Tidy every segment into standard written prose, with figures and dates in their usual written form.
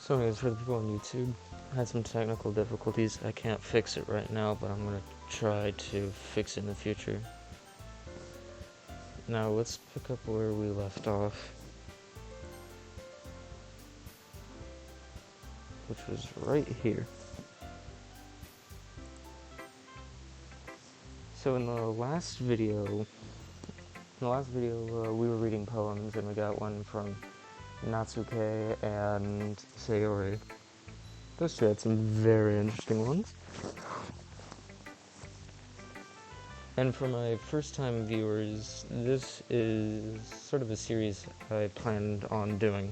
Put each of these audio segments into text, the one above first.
So anyways, for the people on YouTube, I had some technical difficulties. I can't fix it right now, but I'm going to try to fix it in the future. Now let's pick up where we left off, which was right here. So in the last video, we were reading poems, and we got one from Natsuke and Sayori. Those two had some very interesting ones. And for my first-time viewers, this is sort of a series I planned on doing.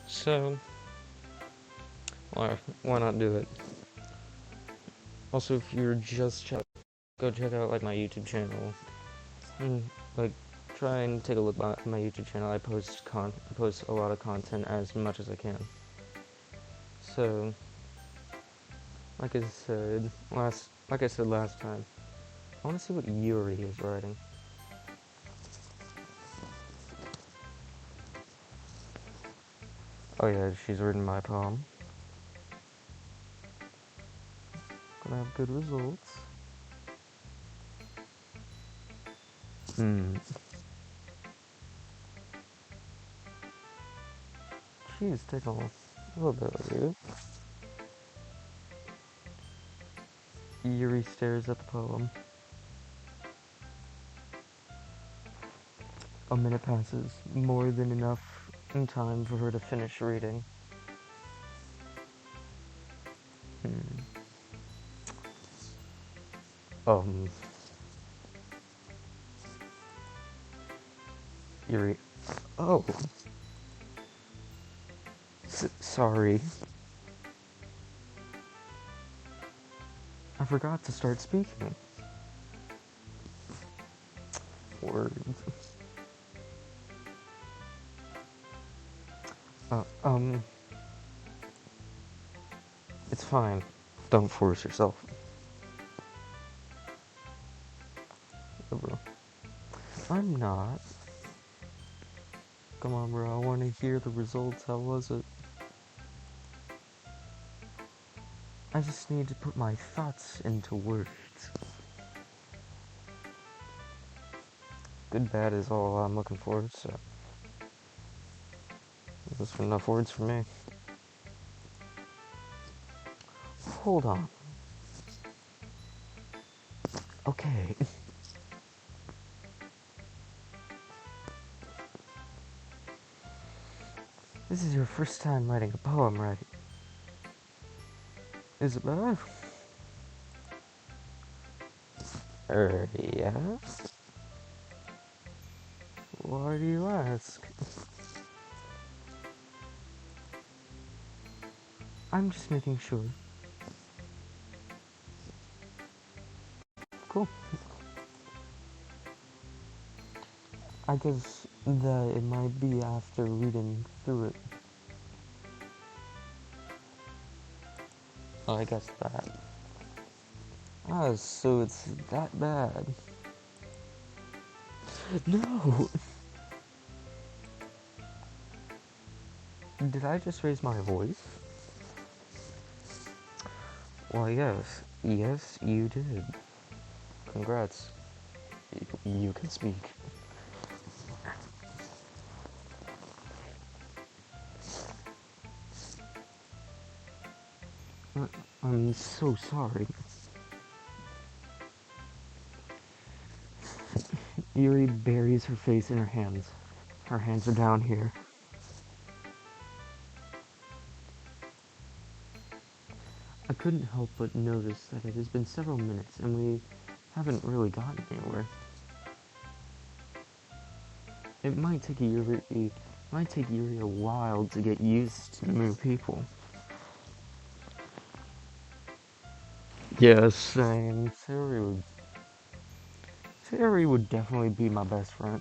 So, why not do it? Also, if you're just go check out like my YouTube channel, and like try and take a look at my YouTube channel. I post a lot of content as much as I can. So, like I said last time, I want to see what Yuri is writing. Oh yeah, she's written my poem. Gonna have good results. Jeez, take a little bit of you. Yuri stares at the poem. A minute passes, more than enough in time for her to finish reading. Yuri. Oh. Sorry. I forgot to start speaking. Words. It's fine. Don't force yourself. Oh, bro. I'm not. Come on, bro. I want to hear the results. How was it? I just need to put my thoughts into words. Good, bad is all I'm looking for, so those are enough words for me. Hold on. Okay. This is your first time writing a poem, right? Is it bad? Yeah? Why do you ask? I'm just making sure. Cool. I guess that it might be after reading through it. Oh, I guess that. Ah, so it's that bad. No! Did I just raise my voice? Well, yes. Yes, you did. Congrats. You can speak. I'm so sorry. Yuri buries her face in her hands. Her hands are down here. I couldn't help but notice that it has been several minutes and we haven't really gotten anywhere. It might take Yuri a while to get used to new people. Yes, same. Sayori would definitely be my best friend.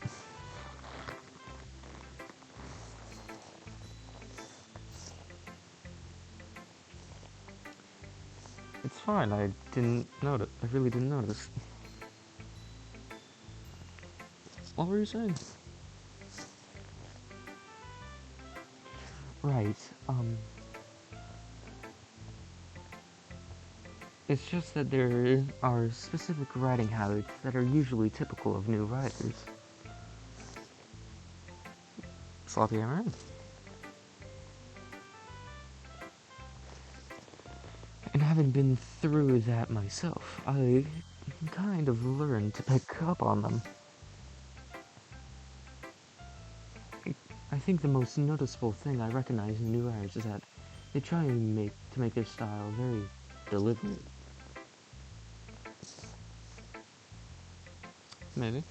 It's fine, I really didn't notice. What were you saying? Right, it's just that there are specific writing habits that are usually typical of new writers. Sloppy hammer. And having been through that myself, I kind of learned to pick up on them. I think the most noticeable thing I recognize in new writers is that they try and make their style very deliberate. Maybe.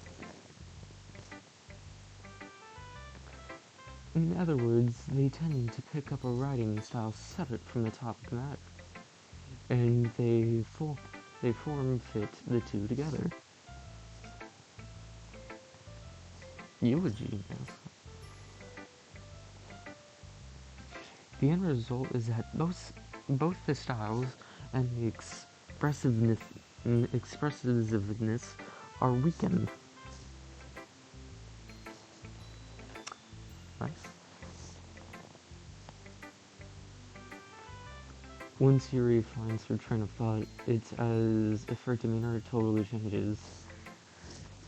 In other words, they tend to pick up a writing style separate from the topic matter, and they form fit the two together. You a genius. The end result is that both the styles and the expressiveness are weakened. Nice. Once Yuri finds her train of thought, it's as if her demeanor totally changes.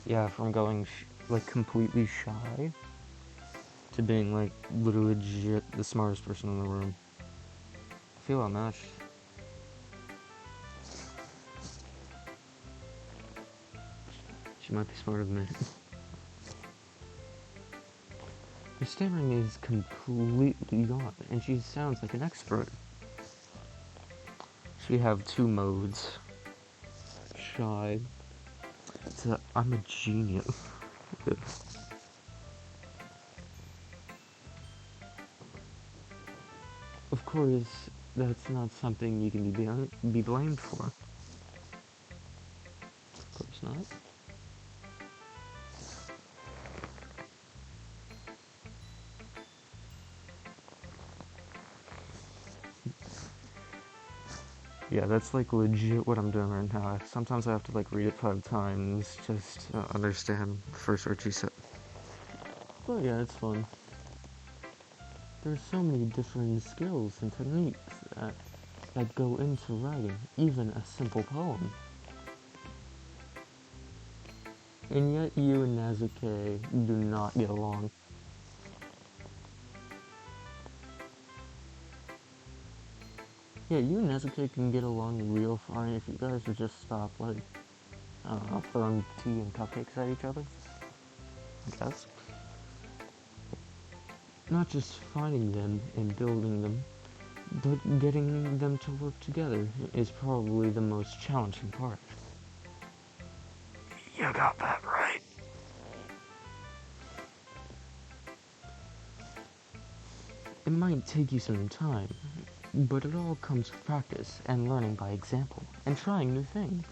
Yeah, from going like completely shy to being like legit the smartest person in the room. I feel unmatched. She might be smarter than me. Her stammering is completely gone, and she sounds like an expert. So we have two modes. Shy. So I'm a genius. Of course, that's not something you can be blamed for. Of course not. Yeah, that's like legit what I'm doing right now. Sometimes I have to like read it 5 times just to understand the first word she said. But yeah, it's fun. There's so many different skills and techniques that go into writing, even a simple poem. And yet you and Nazuke do not get along. Yeah, you and Nezuke can get along real fine if you guys would just stop, like, I don't know, throwing tea and cupcakes at each other. I guess. Not just finding them and building them, but getting them to work together is probably the most challenging part. You got that right. It might take you some time, but it all comes from practice and learning by example and trying new things.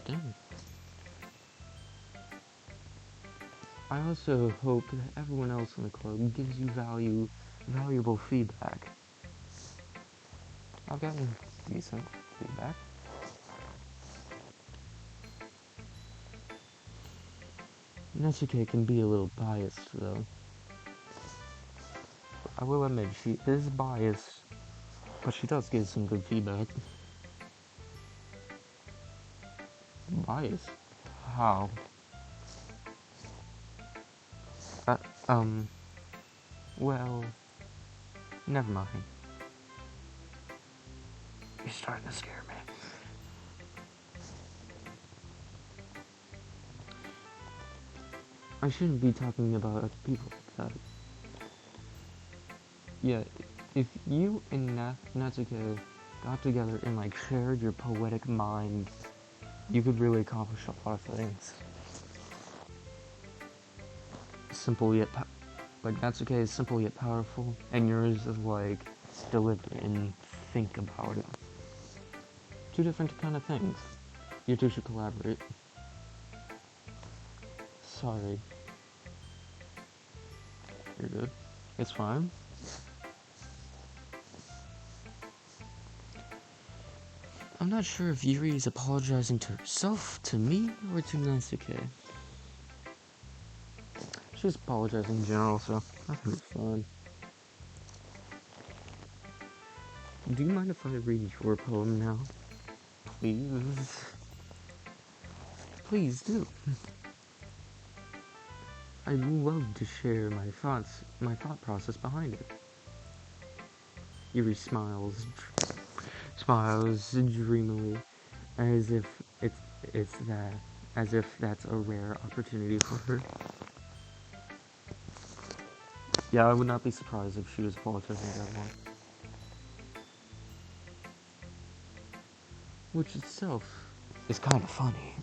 Damn. I also hope that everyone else in the club gives you valuable feedback. I've gotten decent feedback. Natsuke can be a little biased, though. I will admit, she is biased, but she does give some good feedback. Biased? How? Uh, um, well, never mind. You're starting to scare me. I shouldn't be talking about other people like that. Yeah, if you and Natsuke got together and like shared your poetic minds, you could really accomplish a lot of things. Simple yet like Natsuke is simple yet powerful, and yours is like deliberate and think about it. Two different kind of things. You two should collaborate. Sorry. You're good. It's fine. I'm not sure if Yuri is apologizing to herself, to me, or to Natsuke. She's apologizing in general, so that can be fun. Do you mind if I read your poem now? Please. Please do. I'd love to share my thought process behind it. Yuri smiles dreamily, as if as if that's a rare opportunity for her. Yeah, I would not be surprised if she was apologizing to everyone. Which itself is kind of funny.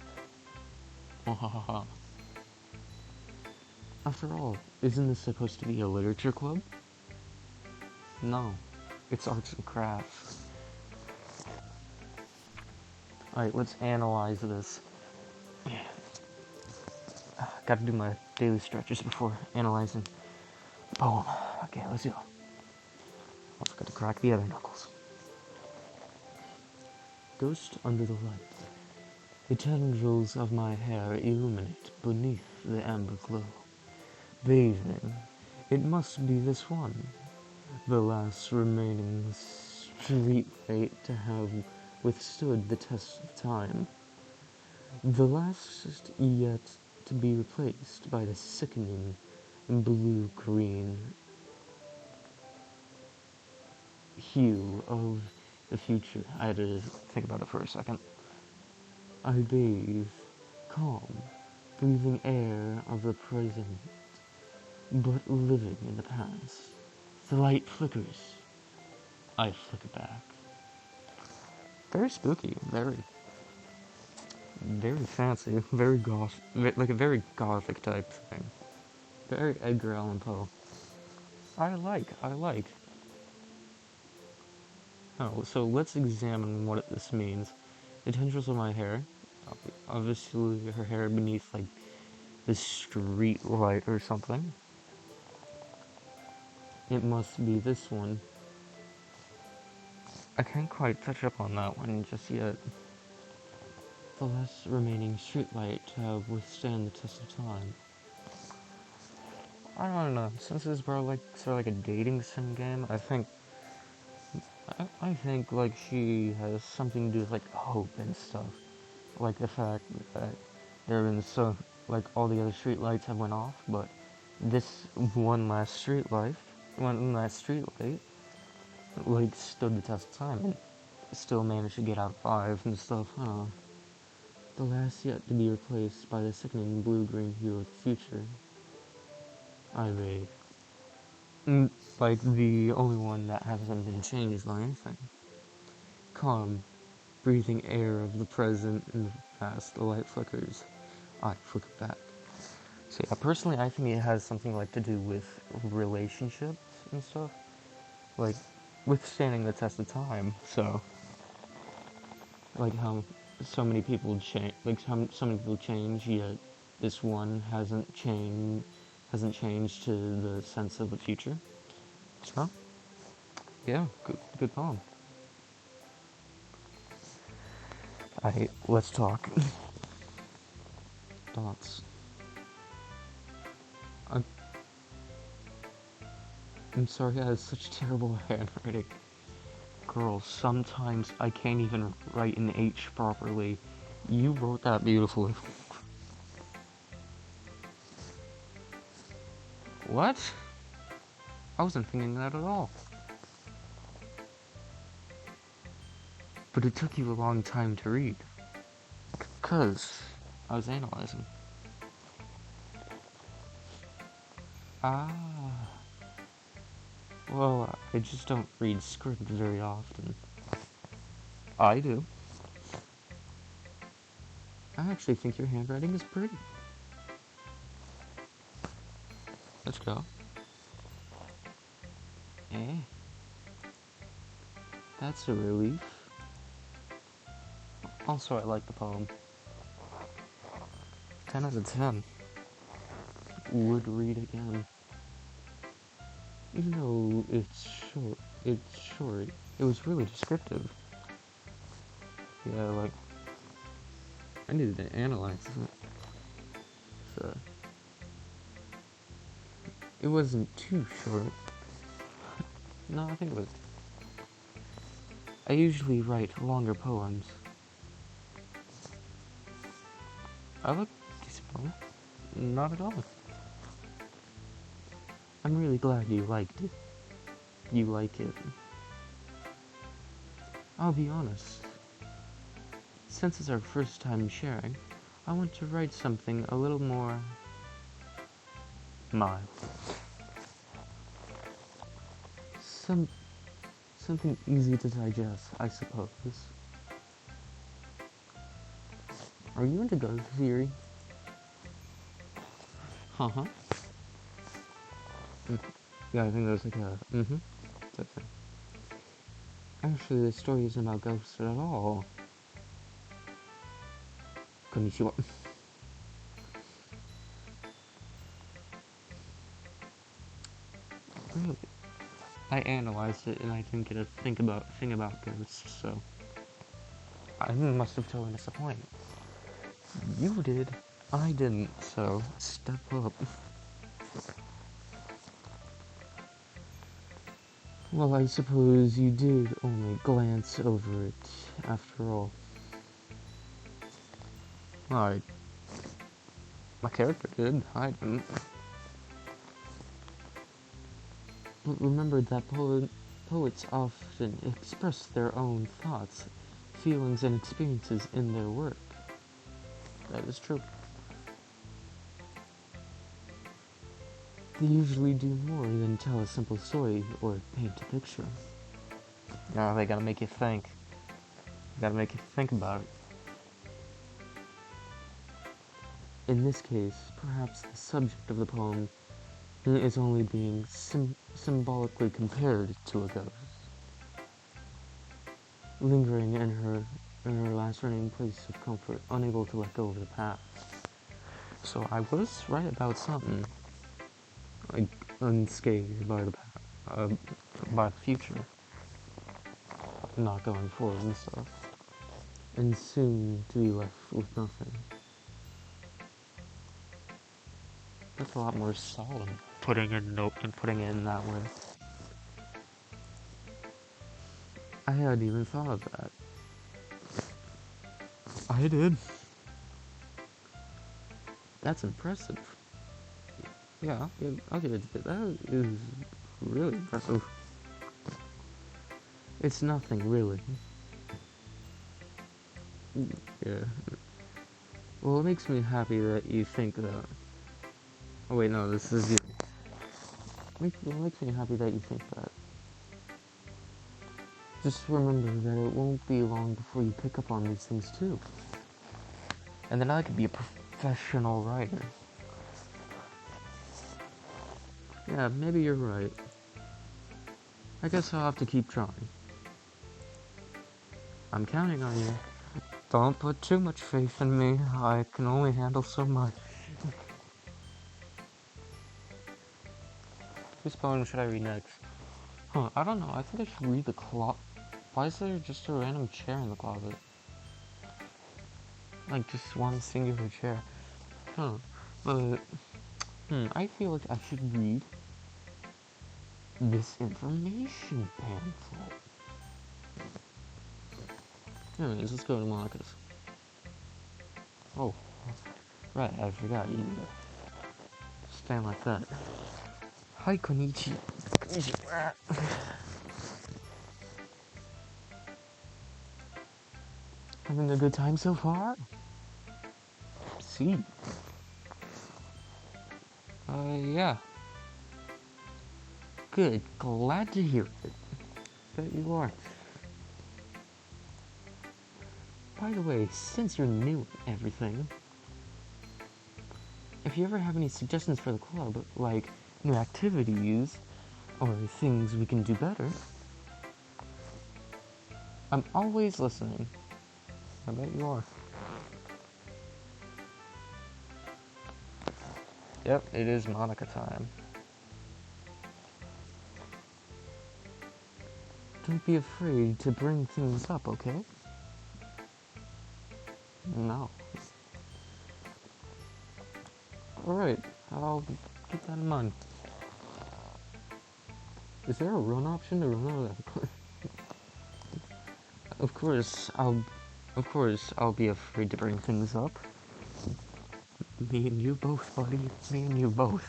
After all, isn't this supposed to be a literature club? No, it's arts and crafts. Alright, let's analyze this. Gotta do my daily stretches before analyzing the poem. Okay, let's go. I forgot to crack the other knuckles. Ghost under the light. The tendrils of my hair illuminate beneath the amber glow. Bathing, it must be this one, the last remaining street light to have withstood the test of time. The last yet to be replaced by the sickening blue-green hue of the future. I had to think about it for a second. I bathe, calm, breathing air of the present, but living in the past. The light flickers. I flicker back. Very spooky, very fancy, very goth, like a very gothic type thing. Very Edgar Allan Poe. I like. Oh, so let's examine what this means. The tendrils of my hair. Obviously, her hair beneath, like, the street light or something. It must be this one. I can't quite touch up on that one just yet. The last remaining streetlight to withstand the test of time. I don't know. Since this is like sort of like a dating sim game, I think like she has something to do with like hope and stuff. Like the fact that there have been like all the other street lights have went off, but this one last street light, like stood the test of time and still managed to get out of 5 and stuff. I don't know. The last yet to be replaced by the sickening blue-green hue of the future. I made. Like the only one that hasn't been changed by anything. Calm, breathing air of the present and the past, the light flickers. I flicker back. So yeah, personally I think it has something like to do with relationships and stuff. Like, withstanding the test of time, so. Like how so many people change, yet this one hasn't changed to the sense of the future. So, yeah, good poem. Let's talk. Thoughts. I'm sorry I have such terrible handwriting. Girl, sometimes I can't even write an H properly. You wrote that beautifully. What? I wasn't thinking that at all. But it took you a long time to read. 'Cause I was analyzing. Ah. Well, I just don't read script very often. I do. I actually think your handwriting is pretty. Let's go. Eh? That's a relief. Also, I like the poem. 10 out of 10. Would read again. Even though it's short. It was really descriptive. Yeah, like, I needed to analyze it. So, It wasn't too short. No, I think it was. I usually write longer poems. I look disappointed. Not at all. I'm really glad you liked it. You like it. I'll be honest. Since it's our first time sharing, I want to write something a little more mild. Something easy to digest, I suppose. Are you into ghost theory? Uh-huh. Yeah, I think there's like a type thing. Actually, the story isn't about ghosts at all. Konnichiwa. Really? I analyzed it and I didn't get a thing about ghosts, so I must have totally missed the point. You did. I didn't, so step up. Well, I suppose you did only glance over it, after all. Well, my character did, I didn't. But remember that poets often express their own thoughts, feelings, and experiences in their work. That is true. They usually do more than tell a simple story or paint a picture. No, they gotta make you think. They gotta make you think about it. In this case, perhaps the subject of the poem is only being symbolically compared to a ghost, lingering in her last remaining place of comfort, unable to let go of the past. So I was right about something. Like, unscathed by the future, not going forward and stuff, and soon to be left with nothing. That's a lot more solid. Putting it in that way. I hadn't even thought of that. I did. That's impressive. Yeah, I'll give it to that. That is really impressive. It's nothing, really. Yeah. Well, it makes me happy that you think that. Oh wait, no, this is you. It makes me happy that you think that. Just remember that it won't be long before you pick up on these things too. And then I could be a professional writer. Yeah, maybe you're right. I guess I'll have to keep trying. I'm counting on you. Don't put too much faith in me. I can only handle so much. Whose poem should I read next? I don't know. I think I should read the closet. Why is there just a random chair in the closet? Like, just one singular chair. But, I feel like I should read this information pamphlet. Anyways, let's go to Monika's. Oh, right, I forgot. You stand like that. Hi, konnichiwa. Having a good time so far? See. Yeah. Good. Glad to hear it. Bet you are. By the way, since you're new at everything, if you ever have any suggestions for the club, like new activities or things we can do better, I'm always listening. I bet you are. Yep, it is Monika time. Don't be afraid to bring things up, okay? No. Alright, I'll keep that in mind. Is there a run option to run out of that? Of course, I'll be afraid to bring things up. Me and you both, buddy. Me and you both.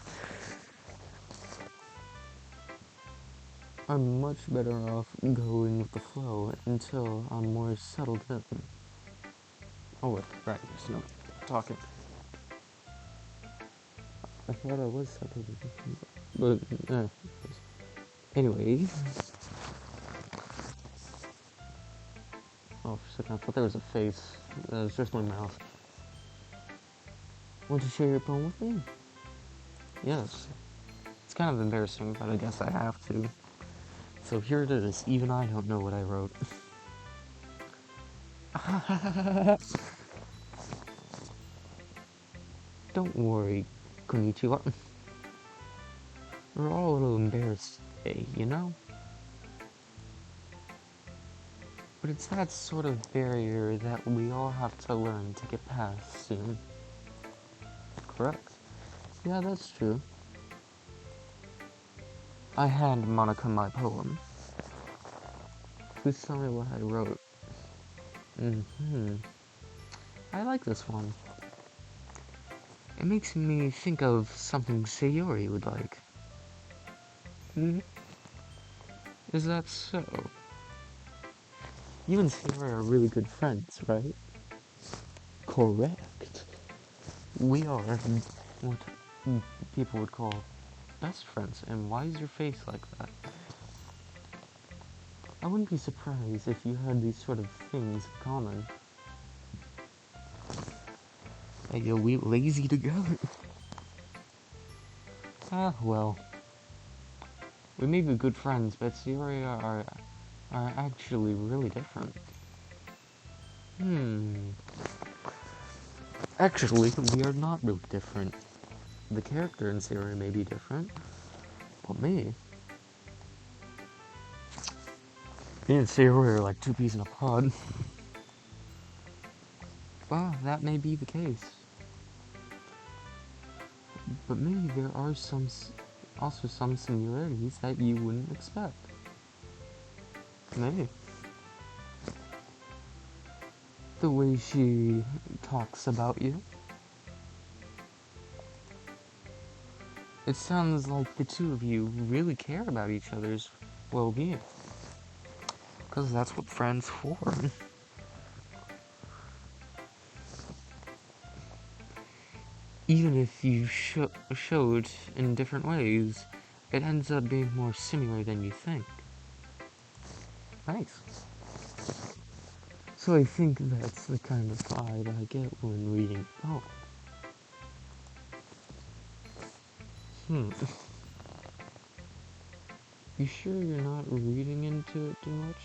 I'm much better off going with the flow until I'm more settled in. Oh, wait, right, there's no talking. I thought I was settled in, but, anyway. Oh, for a second, I thought there was a face. It was just my mouth. Want to share your poem with me? Yes. It's kind of embarrassing, but I guess I have to. So here it is. Even I don't know what I wrote. Don't worry, konnichiwa. We're all a little embarrassed today, you know? But it's that sort of barrier that we all have to learn to get past soon. Correct. Yeah, that's true. I hand MONIKA my poem. Please tell me what I wrote. I like this one. It makes me think of something Sayori would like. Is that so? You and Sayori are really good friends, right? Correct. We are what people would call best friends, and why is your face like that? I wouldn't be surprised if you had these sort of things in common. Hey, are we lazy together? Ah, well. We may be good friends, but Sayori are actually really different. Actually, we are not really different. The character in Sayori may be different, but me and Sayori are like two peas in a pod. Well, that may be the case. But maybe there are also some similarities that you wouldn't expect. Maybe. The way she talks about you. It sounds like the two of you really care about each other's well-being. Because that's what friends for. Even if you showed in different ways, it ends up being more similar than you think. Nice. So I think that's the kind of vibe I get when reading a poem. You sure you're not reading into it too much?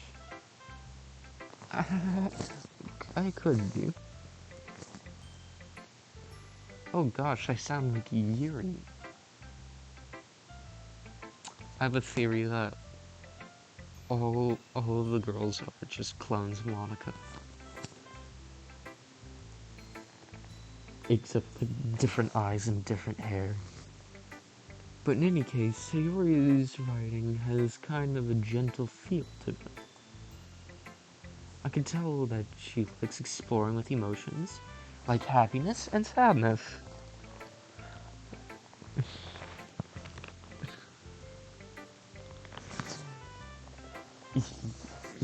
I could be. Oh gosh, I sound like Yuri. I have a theory that all of the girls are just clones of MONIKA. Except with different eyes and different hair. But in any case, Sayori's writing has kind of a gentle feel to it. I can tell that she likes exploring with emotions, like happiness and sadness.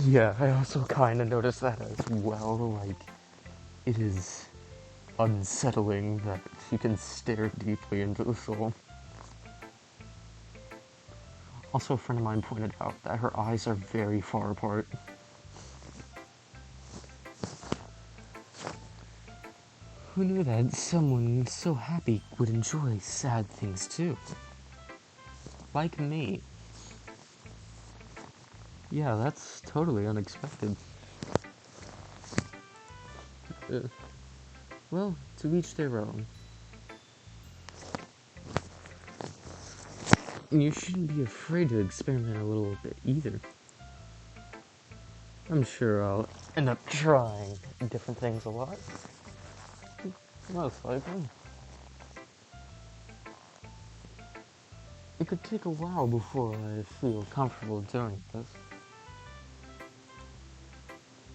Yeah, I also kind of noticed that as well, like, it is unsettling that she can stare deeply into the soul. Also, a friend of mine pointed out that her eyes are very far apart. Who knew that someone so happy would enjoy sad things too? Like me. Yeah, that's totally unexpected. Well, to each their own. You shouldn't be afraid to experiment a little bit either. I'm sure I'll end up trying different things a lot. Most likely. It could take a while before I feel comfortable doing this.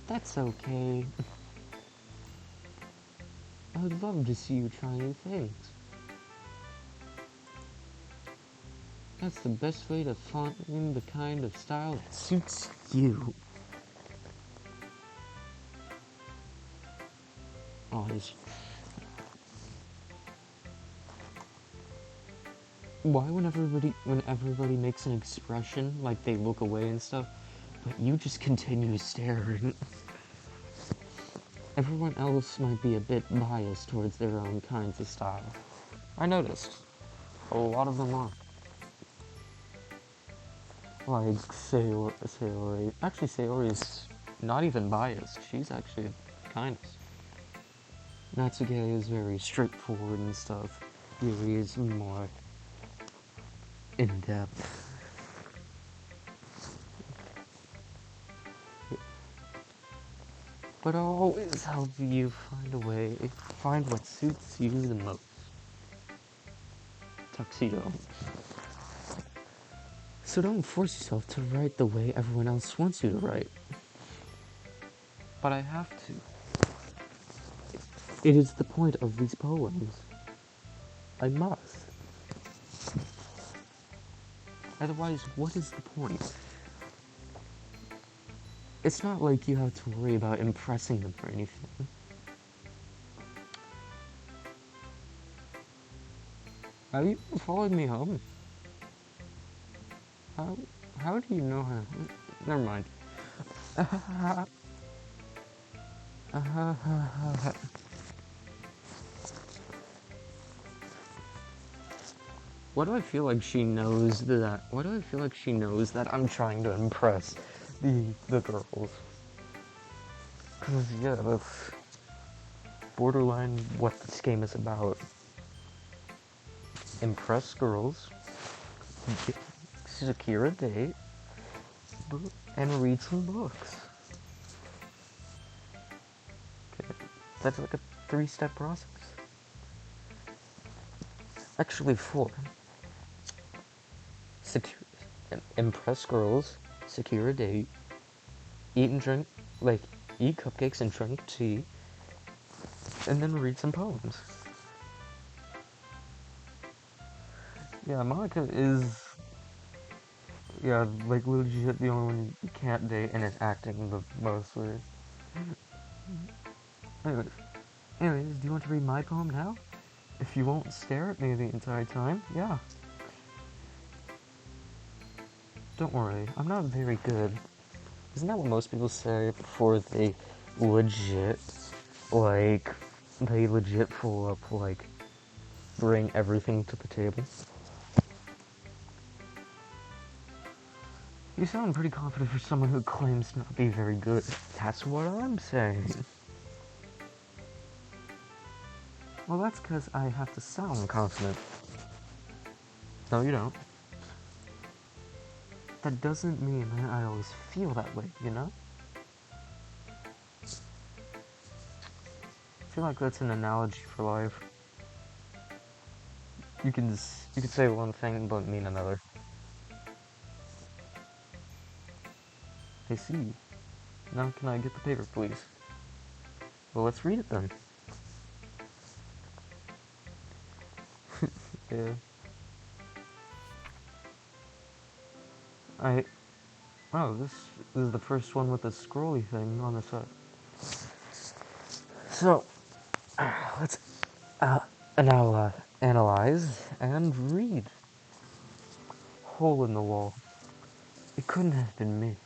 That's okay. I'd love to see you try new things. That's the best way to find the kind of style that suits you. Oh, why when everybody makes an expression, like they look away and stuff, but you just continue staring? Everyone else might be a bit biased towards their own kinds of style. I noticed. A lot of them are. Like Sayori. Actually, Sayori's not even biased. She's actually kind. Natsuke is very straightforward and stuff. Yuri is more in-depth. But I'll always help you find what suits you the most. Tuxedo. So don't force yourself to write the way everyone else wants you to write. But I have to. It is the point of these poems. I must. Otherwise, what is the point? It's not like you have to worry about impressing them or anything. Have you followed me home? How do you know how? Never mind. Why do I feel like she knows that? Why do I feel like she knows that I'm trying to impress the girls? Cause yeah, that's borderline what this game is about. Impress girls, secure a date, and read some books. Okay, that's like a 3-step process. Actually 4. Impress girls, secure a date, eat and drink, eat cupcakes and drink tea, and then read some poems. Yeah, MONIKA is, legit the only one you can't date and is acting the most with. Anyways, do you want to read my poem now? If you won't stare at me the entire time, yeah. Don't worry, I'm not very good. Isn't that what most people say before they legit, pull up, bring everything to the table? You sound pretty confident for someone who claims to not be very good. That's what I'm saying. Well, that's because I have to sound confident. No, you don't. That doesn't mean that I always feel that way, you know? I feel like that's an analogy for life. You can say one thing but mean another. I see. Now can I get the paper, please? Well, let's read it then. Yeah. This is the first one with the scrolly thing on the side. So, let's now analyze and read. Hole in the wall. It couldn't have been me.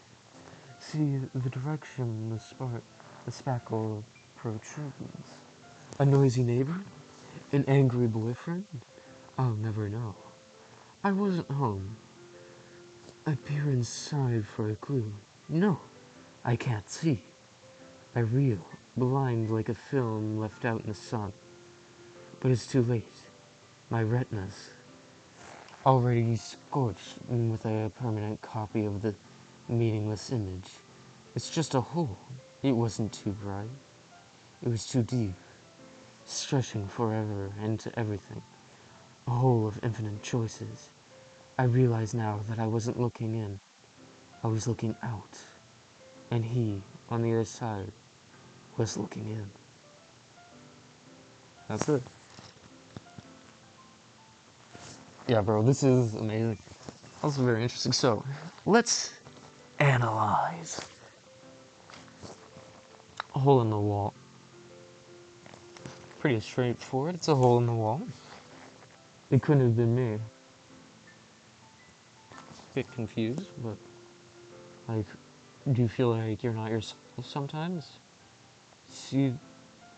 See, the direction the spackle protrudes. A noisy neighbor? An angry boyfriend? I'll never know. I wasn't home. I peer inside for a clue. No, I can't see. I reel, blind like a film left out in the sun. But it's too late. My retinas, already scorched with a permanent copy of the meaningless image. It's just a hole. It wasn't too bright. It was too deep, stretching forever into everything. A hole of infinite choices. I realize now that I wasn't looking in, I was looking out, and he, on the other side, was looking in. That's it. Yeah, bro, this is amazing. Also very interesting. So, let's analyze. A hole in the wall. Pretty straightforward. It's a hole in the wall. It couldn't have been me. Bit confused, but like, do you feel like you're not yourself sometimes? See,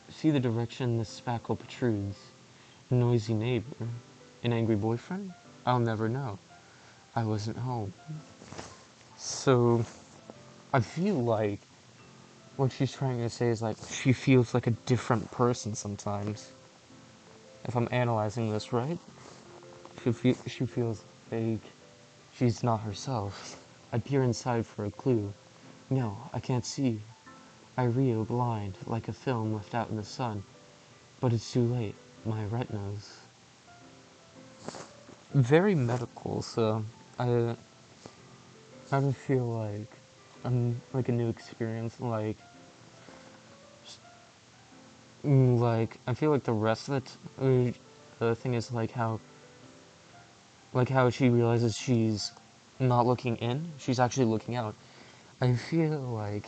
see the direction the spackle protrudes. A noisy neighbor, an angry boyfriend? I'll never know. I wasn't home. So, I feel like what she's trying to say is like she feels like a different person sometimes. If I'm analyzing this right, she feels like she's not herself. I peer inside for a clue. No, I can't see. I reel blind, like a film left out in the sun. But it's too late. My retinas. Very medical, so I don't feel like I'm like a new experience. Like I feel like the rest of it. The thing is like how she realizes she's not looking in, she's actually looking out. I feel like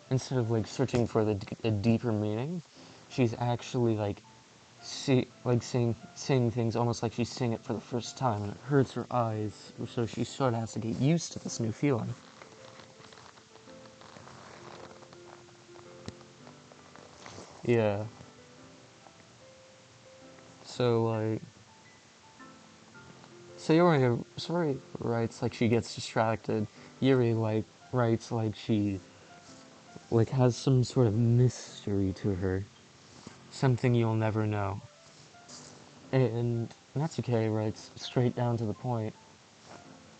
instead of like searching for a deeper meaning, she's actually like saying things almost like she's seeing it for the first time, and it hurts her eyes. So she sort of has to get used to this new feeling. Yeah. So like, so Yuri writes like she gets distracted. Yuri like writes like she like has some sort of mystery to her, something you'll never know. And Natsuke writes straight down to the point,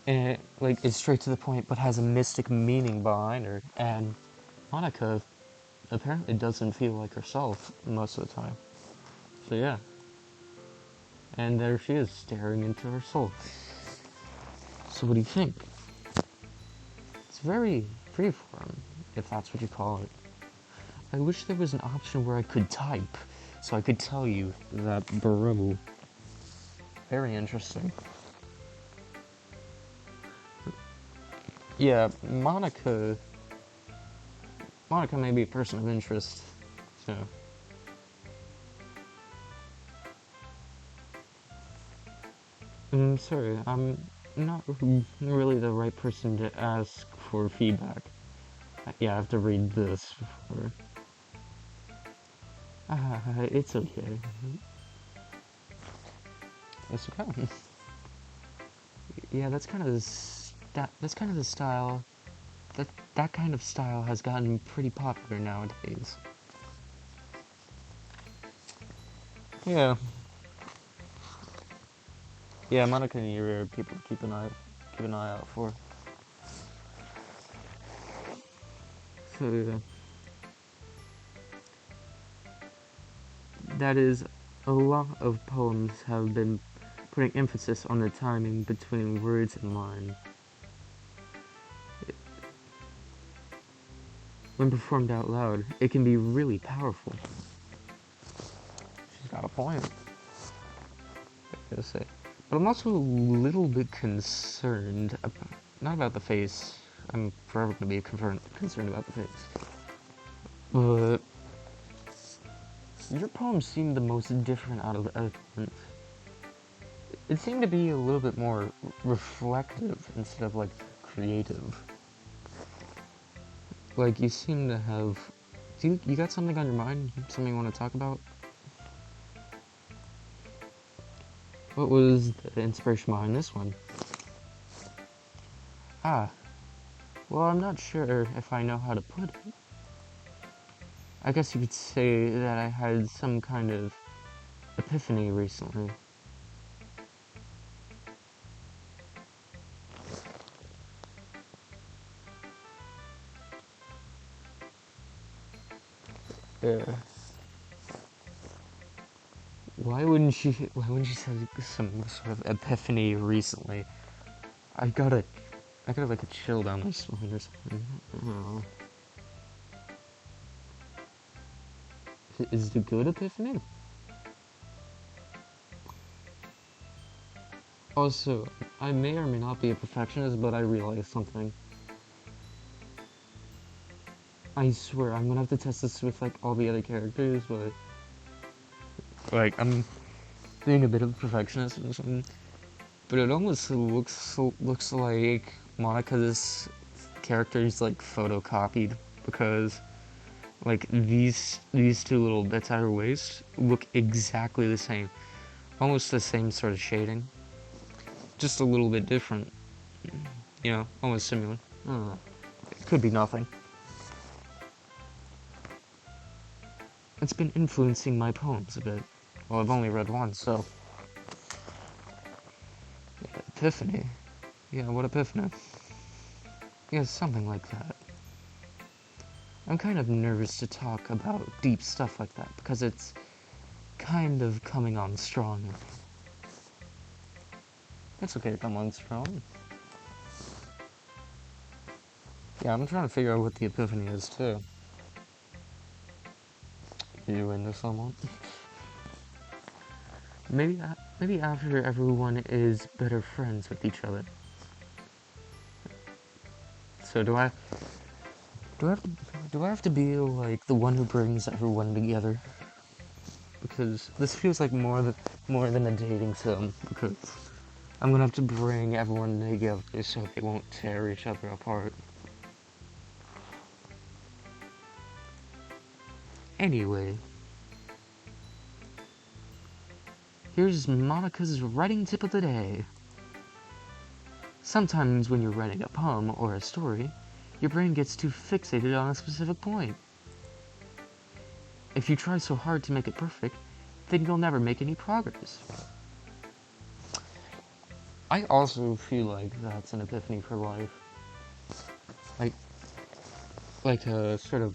and like it's straight to the point, but has a mystic meaning behind her. And Monika apparently doesn't feel like herself most of the time. So yeah, and there she is staring into her soul. So what do you think? It's very freeform, if that's what you call it. I wish there was an option where I could type, so I could tell you that bro. Very interesting. Yeah, Monika may be a person of interest. So, I'm sorry, I'm not really the right person to ask for feedback. Yeah, I have to read this before. It's okay. It's okay. Yeah, that's kind of that's kind of the style. That kind of style has gotten pretty popular nowadays. Yeah, yeah, Monica and Yuri are people to keep an eye out for. So yeah, that is, a lot of poems have been putting emphasis on the timing between words and line. When performed out loud, it can be really powerful. She's got a point, I gotta say. But I'm also a little bit concerned about, not about the face. I'm forever gonna be concerned about the face. But your poem seemed the most different out of everything. It seemed to be a little bit more reflective instead of like creative. Like you seem to have. You got something on your mind? Something you want to talk about? What was the inspiration behind this one? Ah, well, I'm not sure if I know how to put it. I guess you could say that I had some kind of epiphany recently. Yeah. Why wouldn't she say some sort of epiphany recently? I gotta like a chill down my spine or something. Oh. Is it a good epiphany? Also, I may or may not be a perfectionist, but I realized something. I swear, I'm gonna have to test this with, like, all the other characters, but... Like, I'm being a bit of a perfectionist or something. But it almost looks like Monika's character is, like, photocopied, because, like, these two little bits at her waist look exactly the same. Almost the same sort of shading. Just a little bit different. You know, almost similar. I don't know. It could be nothing. It's been influencing my poems a bit. Well, I've only read one, so... Yeah, epiphany. Yeah, what epiphany? Yeah, something like that. I'm kind of nervous to talk about deep stuff like that, because it's kind of coming on strong. It's okay to come on strong. Yeah, I'm trying to figure out what the epiphany is, too. You into someone? Maybe after everyone is better friends with each other. So do I have to be like the one who brings everyone together? Because this feels like more than a dating sim. Because I'm gonna have to bring everyone together so they won't tear each other apart. Anyway, here's Monika's writing tip of the day. Sometimes when you're writing a poem or a story, your brain gets too fixated on a specific point. If you try so hard to make it perfect, then you'll never make any progress. I also feel like that's an epiphany for life. Like a sort of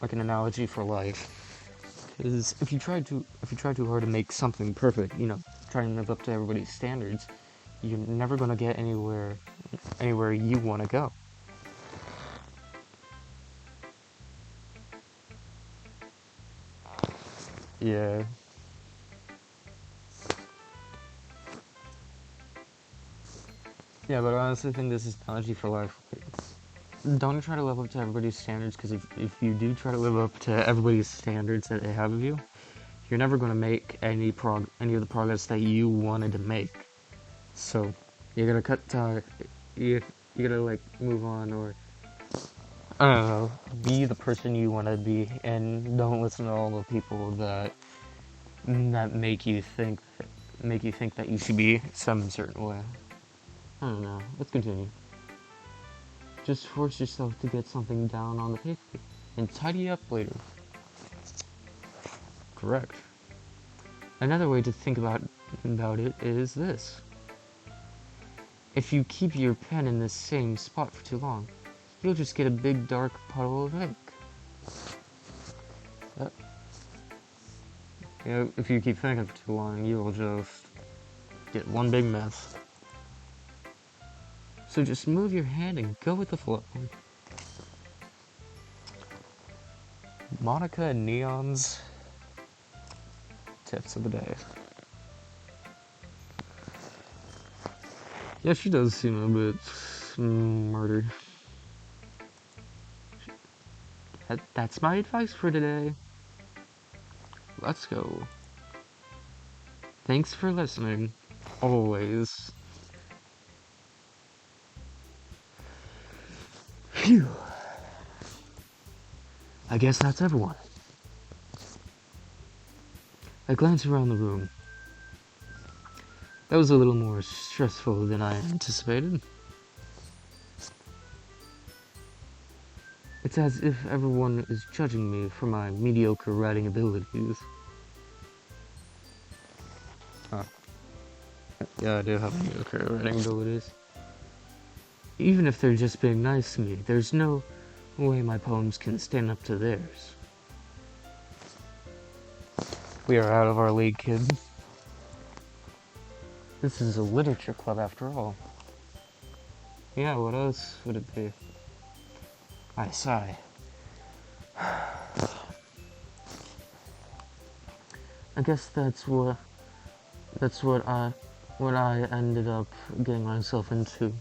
like an analogy for life. Because if you try too hard to make something perfect, you know, try and live up to everybody's standards, you're never gonna get anywhere you want to go. Yeah. Yeah, but I honestly think this is an analogy for life. Don't try to live up to everybody's standards, because if you do try to live up to everybody's standards that they have of you, you're never going to make any of the progress that you wanted to make. So, you gotta you gotta, like, move on, or, I don't know, be the person you want to be, and don't listen to all the people that make you think that you should be some certain way. I don't know. Let's continue. Just force yourself to get something down on the paper and tidy up later. Correct. Another way to think about it is this. If you keep your pen in the same spot for too long, you'll just get a big dark puddle of ink. You know, if you keep thinking for too long, you'll just get one big mess. So just move your hand and go with the flow. Monika and Neon's tips of the day. Yeah, she does seem a bit smarter. That's my advice for today. Let's go. Thanks for listening. Always. Phew. I guess that's everyone. I glance around the room. That was a little more stressful than I anticipated. It's as if everyone is judging me for my mediocre writing abilities. Yeah, I do have mediocre writing abilities. Even if they're just being nice to me, there's no way my poems can stand up to theirs. We are out of our league, kid. This is a literature club after all. Yeah, what else would it be? I sigh. I guess that's what I ended up getting myself into.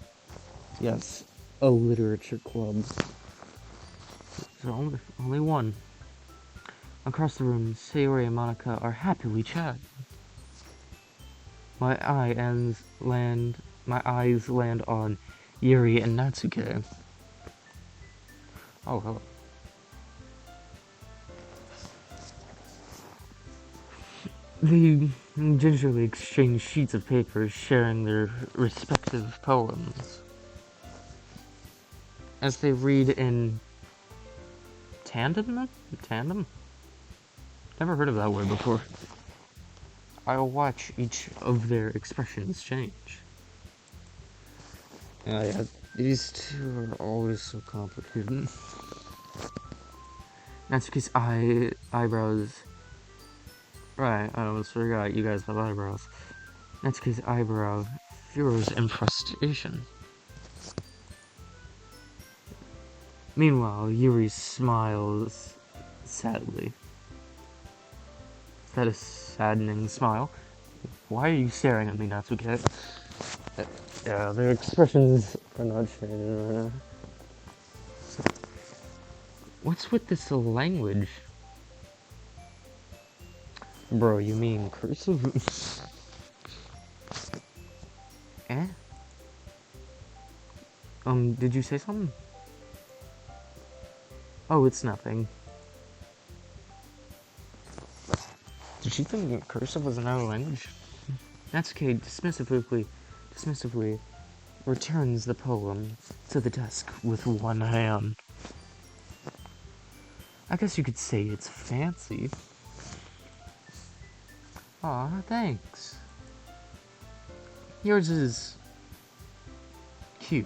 Yes, a literature club. So only one. Across the room, Sayori and Monika are happily chatting. My eyes land on Yuri and Natsuke. Oh, hello. They gingerly exchange sheets of paper, sharing their respective poems. As they read in tandem? Tandem? Never heard of that word before. I'll watch each of their expressions change. Yeah, these two are always so complicated. Natsuki's eyebrows. Right, I almost forgot you guys have eyebrows. Natsuki's eyebrow furrows in frustration. Meanwhile, Yuri smiles sadly. Is that a saddening smile? Why are you staring at me, Natsuki? Yeah, their expressions are not changing right now. What's with this language? Bro, you mean cursive? Eh? Did you say something? Oh, it's nothing. Did she think cursive was another language? Natsuki dismissively returns the poem to the desk with one hand. I guess you could say it's fancy. Aw, thanks. Yours is cute.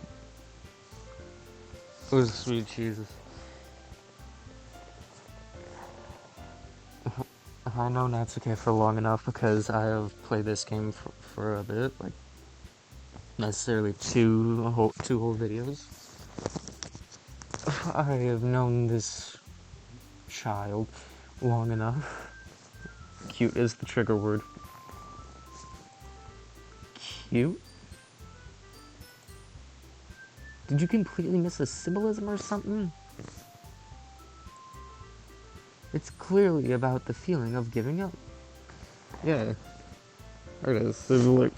Oh, sweet Jesus. I know Natsuki for long enough because I have played this game for a bit, like necessarily two whole videos. I have known this child long enough. Cute is the trigger word. Cute? Did you completely miss a symbolism or something? It's clearly about the feeling of giving up. Yeah. There it is. There's like...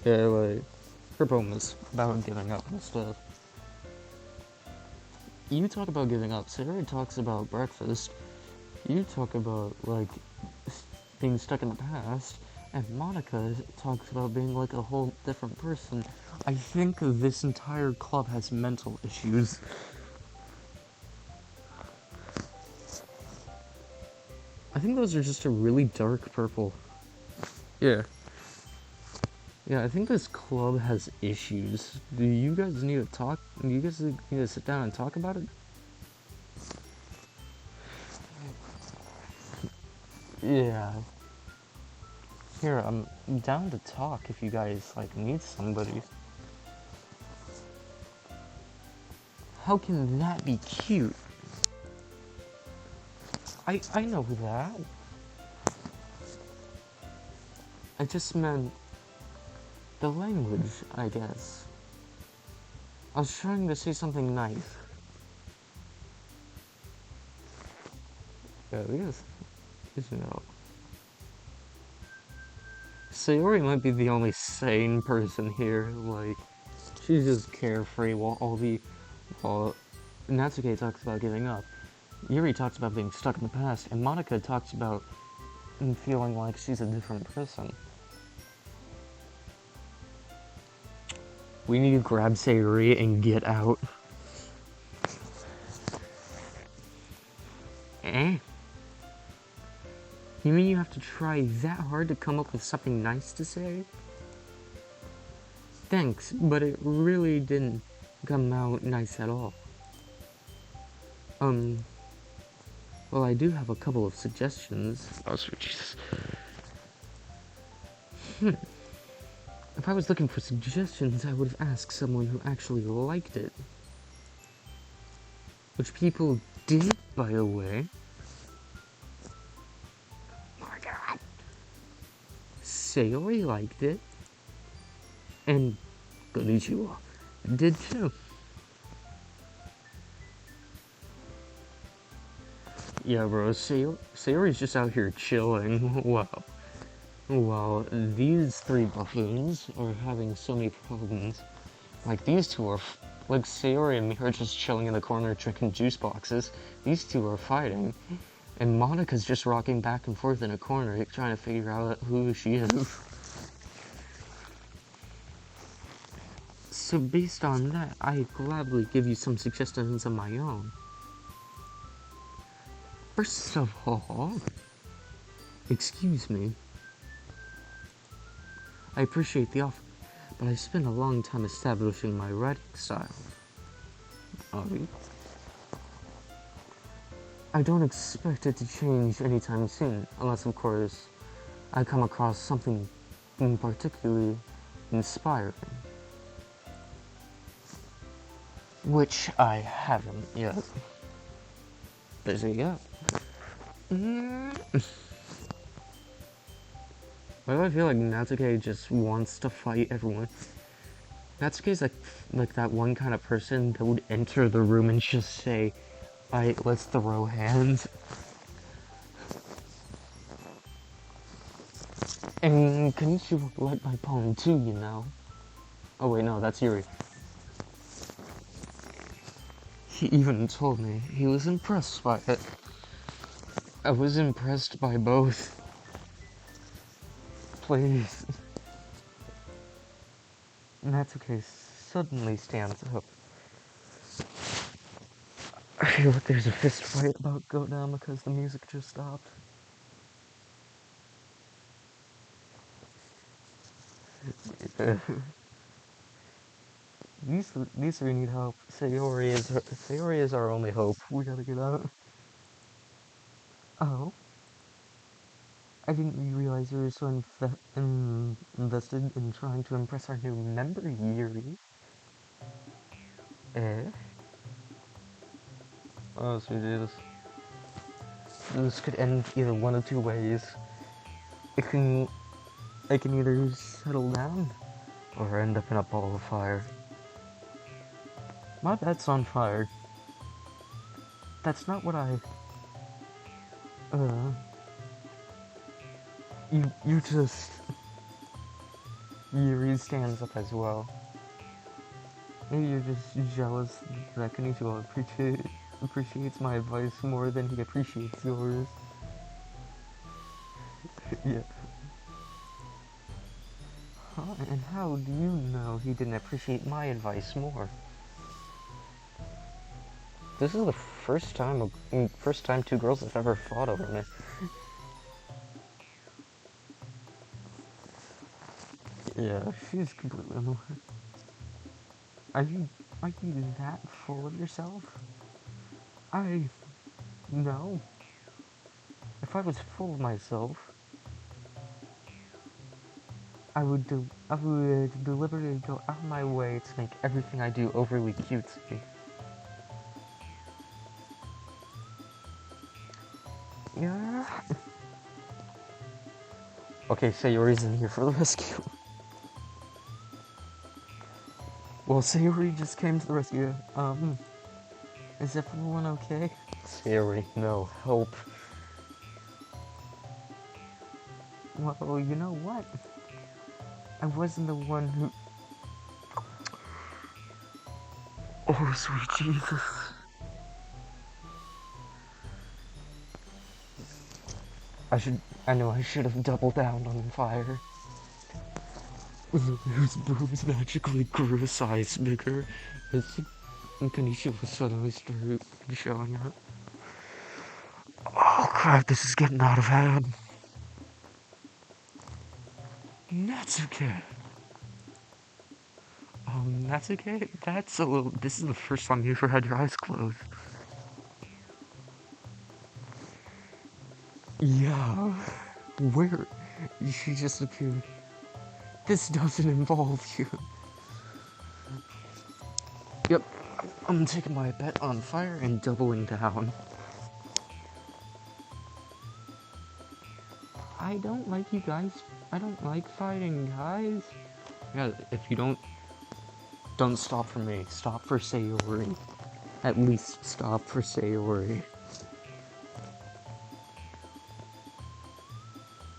Yeah, like... Her poem is about giving up and stuff. You talk about giving up. Sarah talks about breakfast. You talk about, like, being stuck in the past. And Monika talks about being, like, a whole different person. I think this entire club has mental issues. I think those are just a really dark purple. Yeah. Yeah, I think this club has issues. Do you guys need to talk? Do you guys need to sit down and talk about it? Yeah. Here, I'm down to talk if you guys, like, need somebody. How can that be cute? I know that. I just meant the language, I guess. I was trying to say something nice. Yeah, because, you know, Sayori might be the only sane person here. Like, she's just carefree while Natsuki talks about giving up. Yuri talks about being stuck in the past, and Monika talks about feeling like she's a different person. We need to grab Sayori and get out. Eh? You mean you have to try that hard to come up with something nice to say? Thanks, but it really didn't come out nice at all. Well, I do have a couple of suggestions. Oh, sweet Jesus. If I was looking for suggestions, I would have asked someone who actually liked it. Which people did, by the way. Oh my god. Sayori liked it. And Konnichiwa did too. Yeah, bro, Sayori's just out here chilling. Wow. While these three buffoons are having so many problems. Like, these two are, like, Sayori and me are just chilling in the corner drinking juice boxes. These two are fighting. And Monika's just rocking back and forth in a corner, trying to figure out who she is. So based on that, I gladly give you some suggestions of my own. First of all, excuse me. I appreciate the offer, but I spent a long time establishing my writing style. I don't expect it to change anytime soon, unless of course I come across something particularly inspiring. Which I haven't yet. There you go. Why do I feel like Natsuke just wants to fight everyone? Natsuke's like that one kind of person that would enter the room and just say, "Alright, let's throw hands." And Kenichi liked my poem too, you know. Oh wait, no, that's Yuri. He even told me he was impressed by it. I was impressed by both. Please. Natsuke suddenly stands up. I feel like there's a fist fight about to go down because the music just stopped. These three need help. Sayori is our only hope. We gotta get out. Oh. I didn't realize you were so invested in trying to impress our new member, Yuri. Eh? Oh, sweet Jesus. This could end either one of two ways. I can either settle down or end up in a ball of fire. My bet's on fire. That's not what I... You just... Yuri stands up as well. Maybe you're just jealous that Kenichiwa appreciates my advice more than he appreciates yours. Yeah. Huh? And how do you know he didn't appreciate my advice more? This is the first time two girls have ever fought over me. Yeah, she's completely unaware. Are you that full of yourself? No. If I was full of myself, I would deliberately go out of my way to make everything I do overly cutesy. Yeah. Okay, Sayori's in here for the rescue. Well, Sayori just came to the rescue. Is everyone okay? Sayori, no, help. Well, you know what? I wasn't the one who... Oh, sweet Jesus. I know I should have doubled down on fire. Whose boobs magically grew a size bigger as Kenichiwa suddenly started showing up. Oh crap, this is getting out of hand. Natsuke. Natsuke? That's a little... This is the first time you ever had your eyes closed. Yeah. Where? She just appeared. This doesn't involve you. Yep, I'm taking my bet on fire and doubling down. I don't like you guys. I don't like fighting, guys. Yeah, if you don't stop for me. Stop for Sayori. At least stop for Sayori.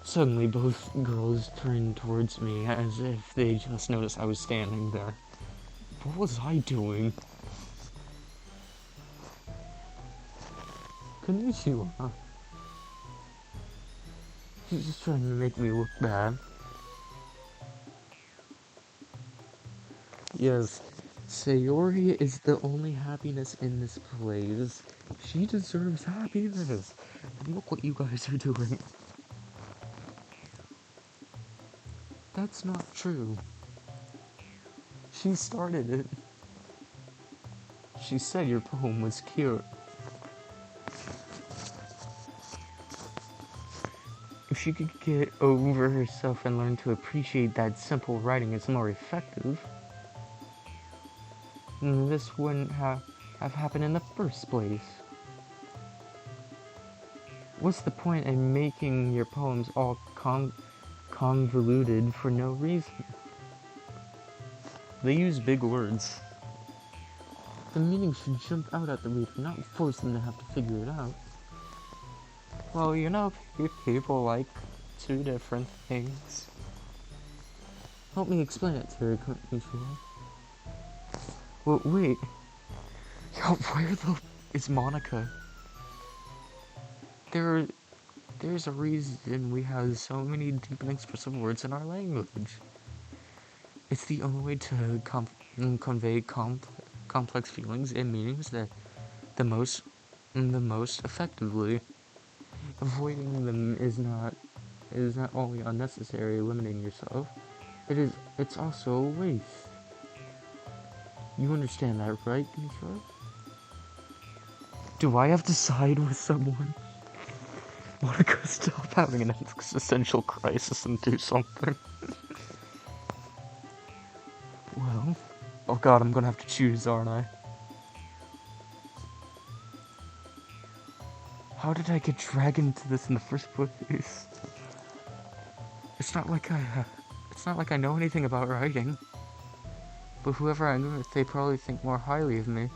Suddenly, both girls turned towards me as if they just noticed I was standing there. What was I doing? Konnichiwa. She's just trying to make me look bad. Yes, Sayori is the only happiness in this place. She deserves happiness. And look what you guys are doing. That's not true. She started it. She said your poem was cute. If she could get over herself and learn to appreciate that simple writing is more effective, then this wouldn't have happened in the first place. What's the point in making your poems all convoluted for no reason? They use big words. The meaning should jump out at the reader, not force them to have to figure it out. Well, you know, people like two different things. Help me explain it to her, Konnichiwa. Well, wait. Yo, where the is MONIKA? There's a reason we have so many deep and expressive words in our language. It's the only way to convey complex feelings and meanings that the most effectively. Avoiding them is not only unnecessary, limiting yourself. It's also a waste. You understand that, right, Nisha? Do I have to side with someone? Monica, stop having an existential crisis and do something. Well, oh god, I'm gonna have to choose, aren't I? How did I get dragged into this in the first place? It's not like I know anything about writing. But whoever I'm with, they probably think more highly of me.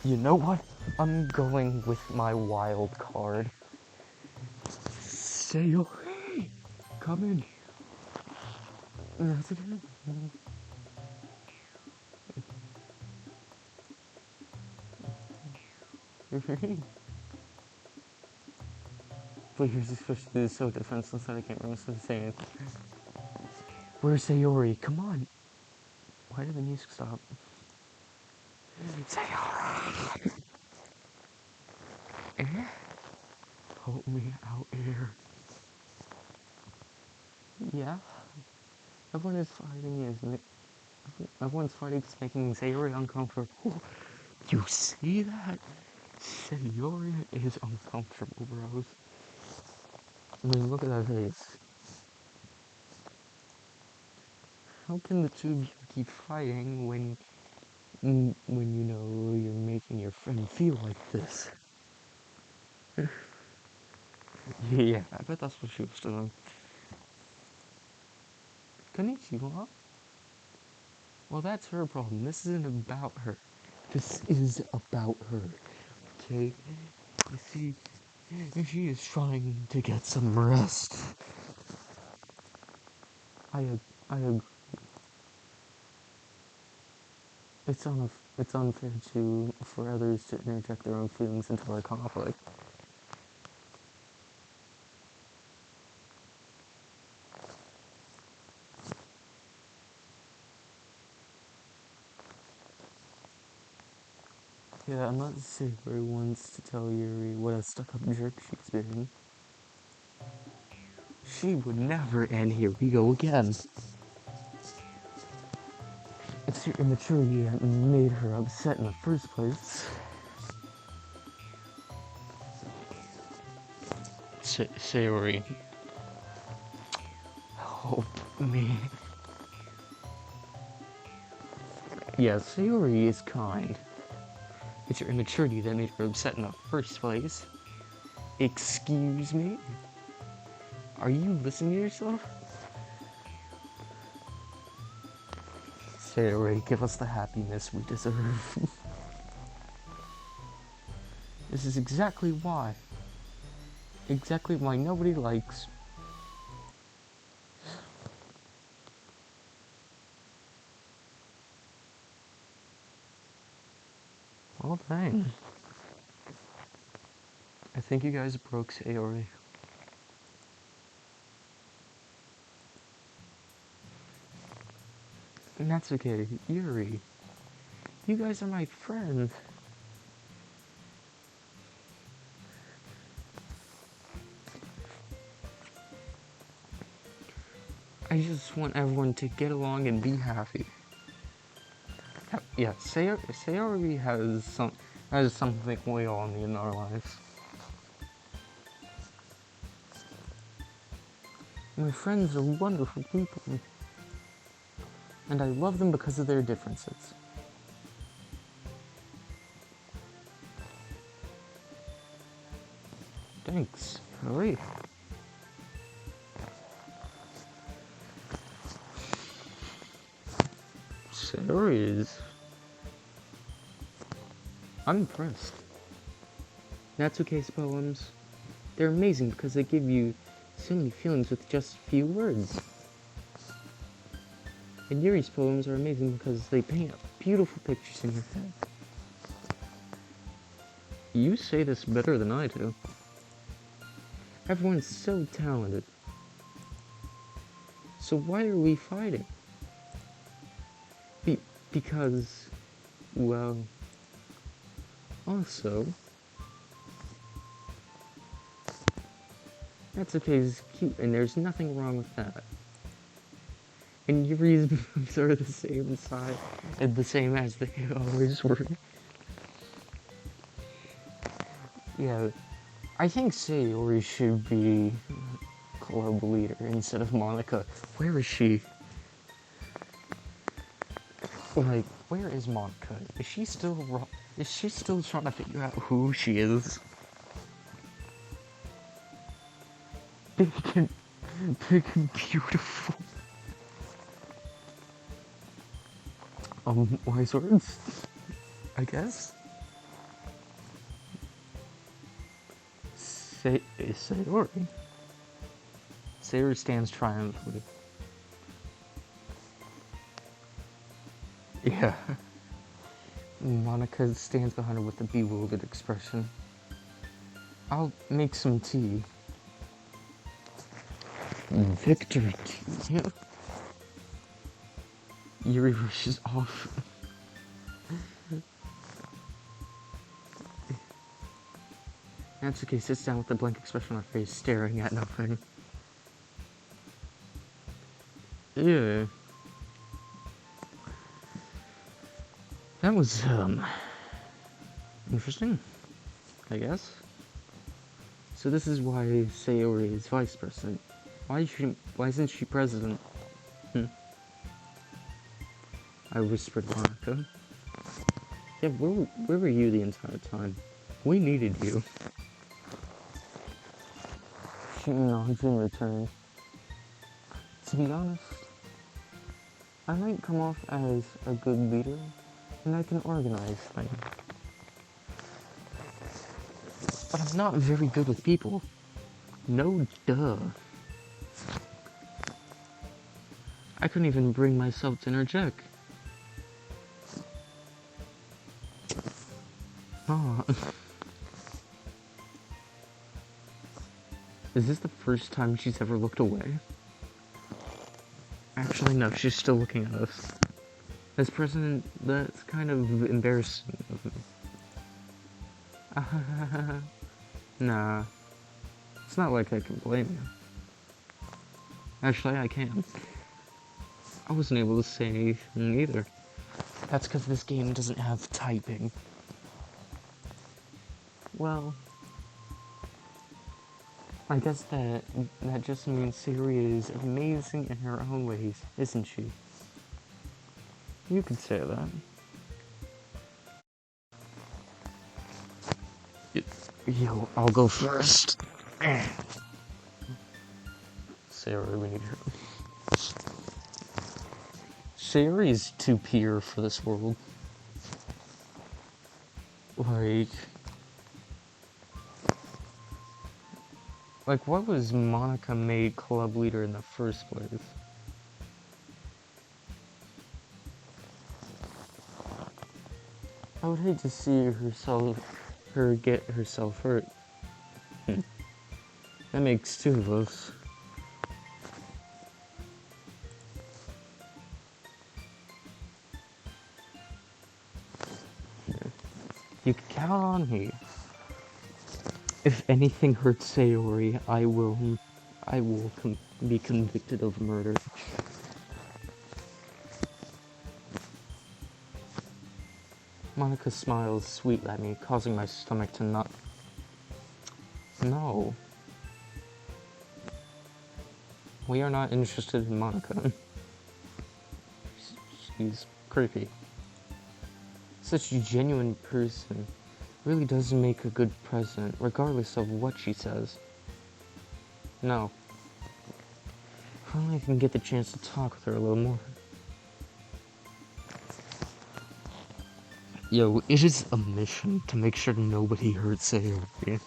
You know what? I'm going with my wild card. Sayori! Come in. But you're supposed to be so defenseless that I can't remember what to say. Where's Sayori? Come on. Why did the music stop? Sayori! Air? Help me out, Air. Yeah? Everyone's fighting is making Sayori uncomfortable. You see that? Sayori is uncomfortable, bros. I mean, look at that face. How can the two of you keep fighting when you know you're making your friend feel like this? Yeah, I bet that's what she was doing. Konnichiwa? Well, that's her problem. This isn't about her. This is about her. Okay? You see, she is trying to get some rest. I agree. It's unfair for others to interject their own feelings into our conflict. Yeah, I'm not Sayori wants to tell Yuri what a stuck-up jerk she's been. She would never, and here we go again. it's your immaturity that made her upset in the first place. Sayori, help me. Yeah, Sayori is kind. It's your immaturity that made her upset in the first place. Excuse me? Are you listening to yourself? Sayori, give us the happiness we deserve. This is exactly why. Exactly why nobody likes. Well, dang. I think you guys broke Sayori. And that's okay, Yuri. You guys are my friends. I just want everyone to get along and be happy. Yeah, Sayori has something we all need in our lives. My friends are wonderful people. And I love them because of their differences. Thanks, really. Serious. I'm impressed. Natsuke's poems, they're amazing because they give you so many feelings with just few words. And Yuri's poems are amazing because they paint beautiful pictures in your head. You say this better than I do. Everyone's so talented. So why are we fighting? Because, well, also, Natsuke's cute and there's nothing wrong with that. And Yuri's boobs are the same size and the same as they always were. Yeah, I think Sayori should be club leader instead of MONIKA. Where is she? Like, where is MONIKA? Is she still trying to figure out who she is? Big and beautiful. Wise words, I guess. Sayori. Sayori stands triumphantly. Yeah. MONIKA stands behind her with a bewildered expression. I'll make some tea. Victory tea. Yuri rushes off. Natsuke sits down with a blank expression on her face, staring at nothing. Yeah. That was, interesting, I guess. So this is why Sayori is vice president. Why isn't she president? I whispered MONIKA. Yeah, where were you the entire time? We needed you. She nods in return. To be honest, I might come off as a good leader, and I can organize things. But I'm not very good with people. No duh. I couldn't even bring myself to interject. Oh. Is this the first time she's ever looked away? Actually, no, she's still looking at us. As president, that's kind of embarrassing of me. Nah. It's not like I can blame you. Actually, I can. I wasn't able to say anything either. That's because this game doesn't have typing. Well, I guess that just means Sayori is amazing in her own ways, isn't she? You could say that. Yo, I'll go first. Sayori, we need her. Sayori is too pure for this world. Like, why was Monika made club leader in the first place? I would hate to see her get herself hurt. That makes two of us. You can count on me. If anything hurts Sayori, I will be convicted of murder. Monika smiles sweetly at me, causing my stomach to not. No. We are not interested in Monika. She's creepy. Such a genuine person really does make a good president, regardless of what she says. No. If only I can get the chance to talk with her a little more. Yo, it is a mission to make sure nobody hurts Sayori.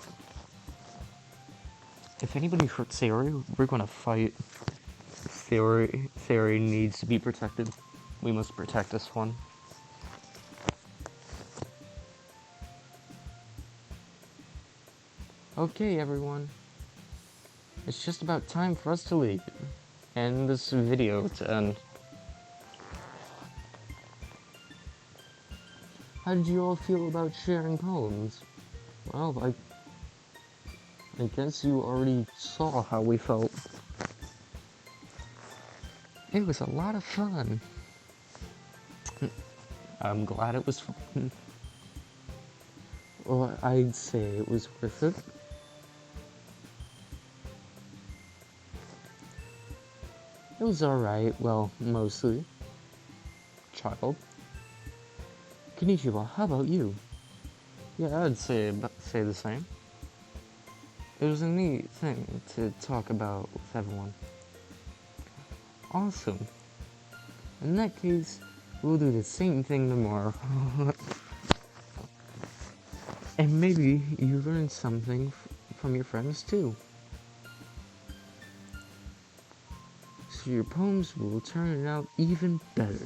If anybody hurts Sayori, we're gonna fight. Sayori needs to be protected. We must protect this one. Okay, everyone. It's just about time for us to leave. And this video to end. How did you all feel about sharing poems? Well, I guess you already saw how we felt. It was a lot of fun. I'm glad it was fun. Well, I'd say it was worth it. It was alright, well, mostly. Child. Konnichiwa, how about you? Yeah, I'd say the same. It was a neat thing to talk about with everyone. Awesome. In that case, we'll do the same thing tomorrow. And maybe you learned something from your friends too. So your poems will turn out even better.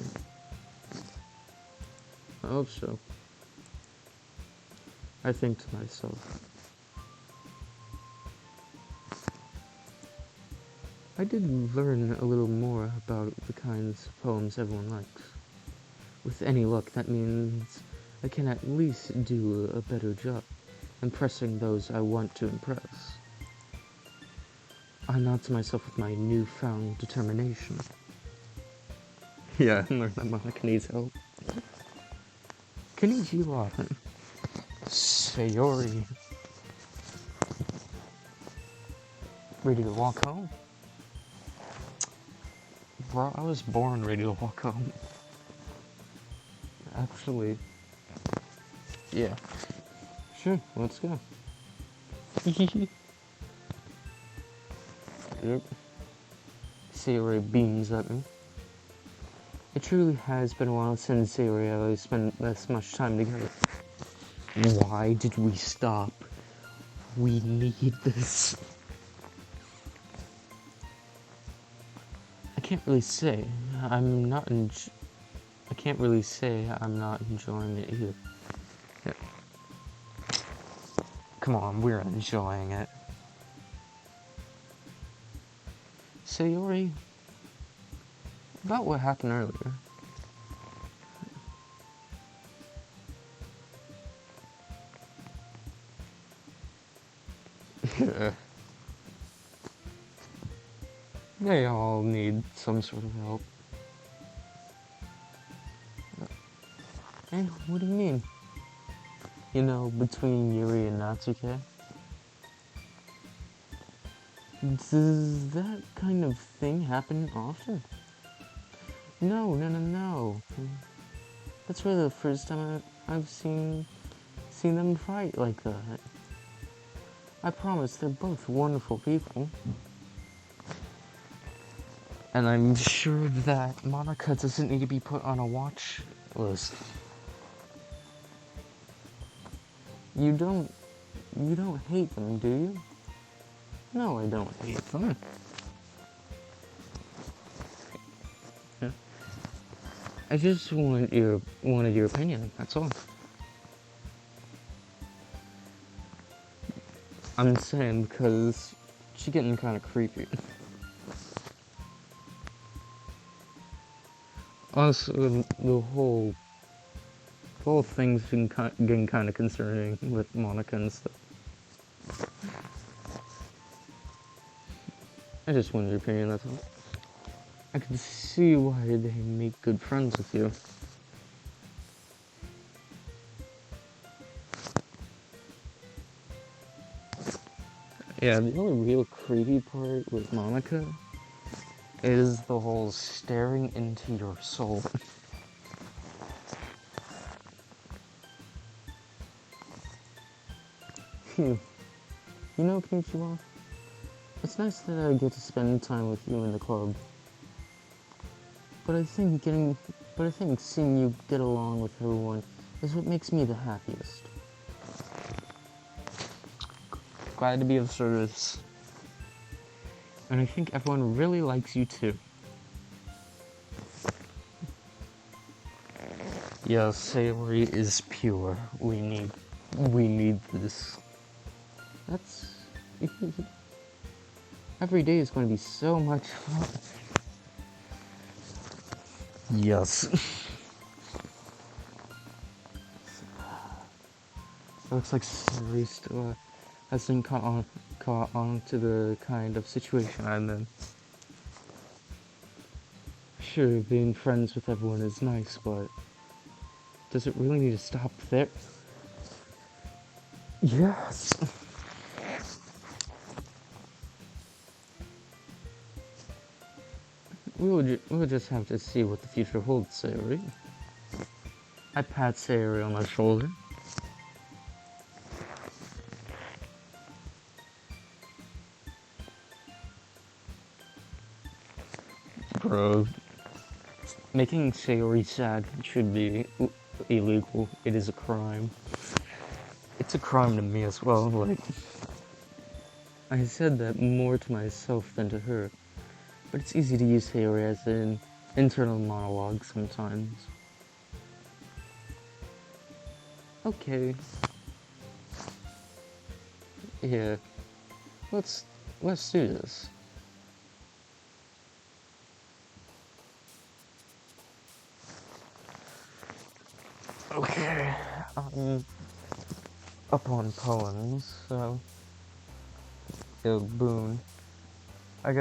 I hope so. I think to myself. I did learn a little more about the kinds of poems everyone likes. With any luck, that means I can at least do a better job impressing those I want to impress. I nod to myself with my newfound determination. Yeah, I learned that Monika needs help. Konnichiwa. Sayori. Ready to walk home? Bro, I was born ready to walk home. Actually, yeah. Sure, let's go. Yep. Sayori beams at me. It truly has been a while since Sayori and I spent this much time together. Why did we stop? We need this. I can't really say I'm not enjoying it either. Yeah. Come on, we're enjoying it. Sayori, about what happened earlier. They all need some sort of help. Eh, what do you mean? You know, between Yuri and Natsuke? Does that kind of thing happen often? No. That's really the first time I've seen them fight like that. I promise they're both wonderful people. And I'm sure that MONIKA doesn't need to be put on a watch list. You don't hate them, do you? No, I don't hate them. I just wanted your opinion, that's all. I'm saying because she's getting kind of creepy. Also, the whole thing's been getting kind of concerning with MONIKA and stuff. I just wanted your opinion, that's all. I can see why they make good friends with you. Yeah, the only real creepy part with MONIKA is the whole staring into your soul. You know, Kenichiwa, it's nice that I get to spend time with you in the club. But I think seeing you get along with everyone is what makes me the happiest. Glad to be of service. And I think everyone really likes you too. Yeah, Sayori is pure. We need this. That's... Every day is going to be so much fun. Yes. Looks like Sayori still hasn't caught on to the kind of situation I'm in. Sure, being friends with everyone is nice, but does it really need to stop there? Yes. We'll just have to see what the future holds, Sayori. I pat Sayori on my shoulder. Bro, making Sayori sad should be illegal. It is a crime. It's a crime to me as well, like... I said that more to myself than to her. But it's easy to use Sayori as an internal monologue sometimes. Okay. Yeah. Let's do this. Okay. Up on poems, so... Yo, Boone. I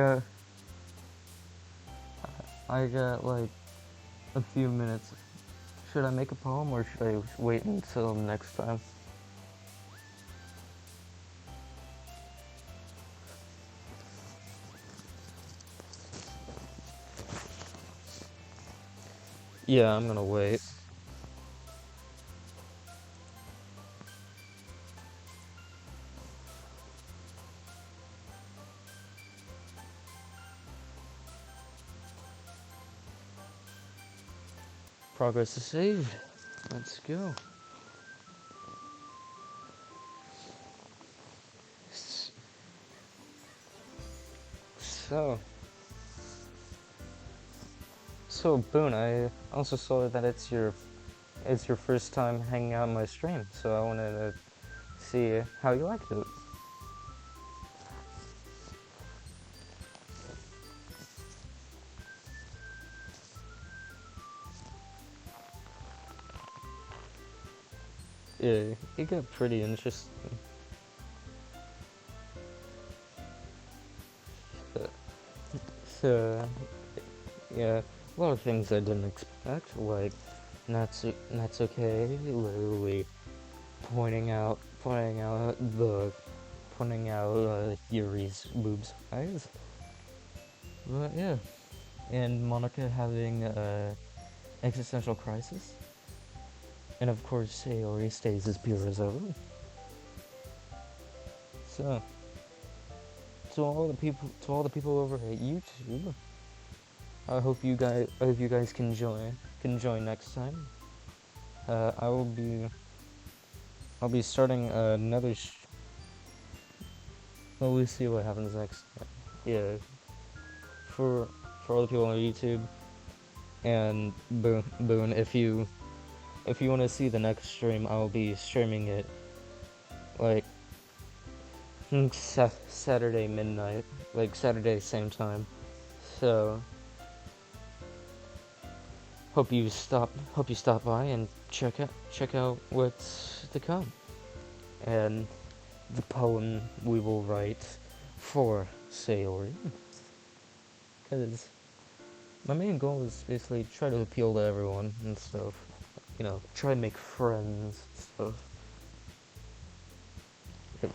got like a few minutes. Should I make a poem or should I wait until next time? Yeah, I'm gonna wait. Progress is saved. Let's go. So Boone, I also saw that it's your first time hanging out in my stream, so I wanted to see how you liked it. Yeah, it got pretty interesting. So, yeah, a lot of things I didn't expect, like That's okay. Literally pointing out Yuri's boob size. But yeah, and Monica having existential crisis, and of course Sayori stays as pure as ever. So to all the people over at YouTube, I hope you guys can join next time. I'll be starting another. Well, we'll see what happens next. Yeah, for all the people on YouTube, and Boone, if you want to see the next stream, I'll be streaming it like Saturday midnight, like Saturday same time. So hope you stop by and check out what's to come, and the poem we will write for Sayori. Because my main goal is basically try to appeal to everyone and stuff. You know, try and make friends and stuff.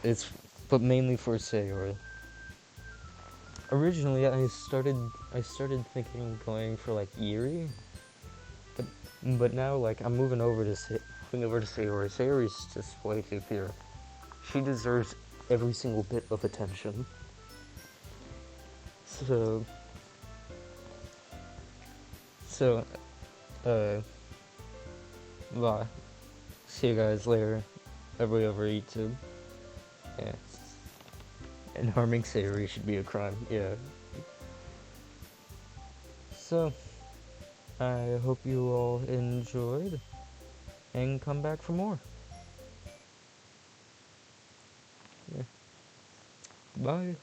It's but mainly for Sayori. Originally, I started thinking going for like Yuri, but now like I'm moving over to Sayori. Sayori's just way too pure. She deserves every single bit of attention. So, bye. See you guys later. Everybody over YouTube. Yeah. And harming Sayori should be a crime. Yeah. So, I hope you all enjoyed, and come back for more. Yeah. Bye.